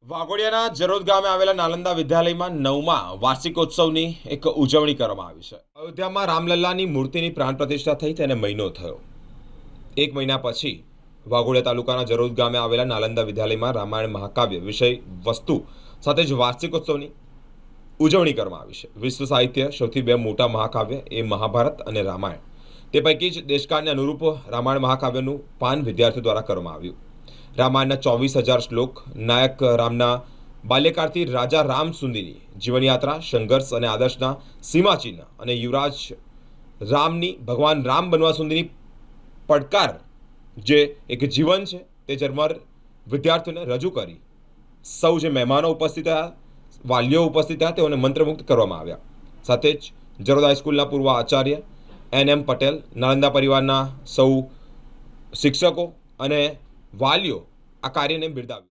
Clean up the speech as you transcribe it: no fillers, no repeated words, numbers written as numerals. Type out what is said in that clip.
વાઘોડિયાના જરોદ ગામે આવેલા નાલંદા વિદ્યાલયમાં 9મા વાર્ષિકોત્સવની એક ઉજવણી કરવામાં આવી છે। અયોધ્યામાં રામલલ્લાની મૂર્તિની પ્રાણ પ્રતિષ્ઠા થઈ તેને મહિનો થયો। એક મહિના પછી વાઘોડિયા તાલુકાના જરોદ ગામે આવેલા નાલંદા વિદ્યાલયમાં રામાયણ મહાકાવ્ય વિષય વસ્તુ સાથે જ વાર્ષિકોત્સવની ઉજવણી કરવામાં આવી છે। વિશ્વ સાહિત્ય સૌથી બે મોટા મહાકાવ્ય એ મહાભારત અને રામાયણ, તે પૈકી જ દેશકાળને અનુરૂપ રામાયણ મહાકાવ્યનું પાન વિદ્યાર્થીઓ દ્વારા કરવામાં આવ્યું। રામાયણના 24,000 શ્લોક, નાયક રામના બાલ્યકાળથી રાજા રામ સુધીની જીવનયાત્રા, સંઘર્ષ અને આદર્શના સીમાચિહ્ન અને યુવરાજ રામની ભગવાન રામ બનવા સુધીની પડકાર જે એક જીવન છે તે ઝરમર વિદ્યાર્થીઓને રજૂ કરી સૌ જે મહેમાનો ઉપસ્થિત હતા, વાલીઓ ઉપસ્થિત હતા, તેઓને મંત્રમુગ્ધ કરવામાં આવ્યા। સાથે જ જરોદ હાઈસ્કૂલના પૂર્વ આચાર્ય NM પટેલ, નાલંદા પરિવારના સૌ શિક્ષકો અને વાલીઓ આ કાર્યને બિરદાવ્યું।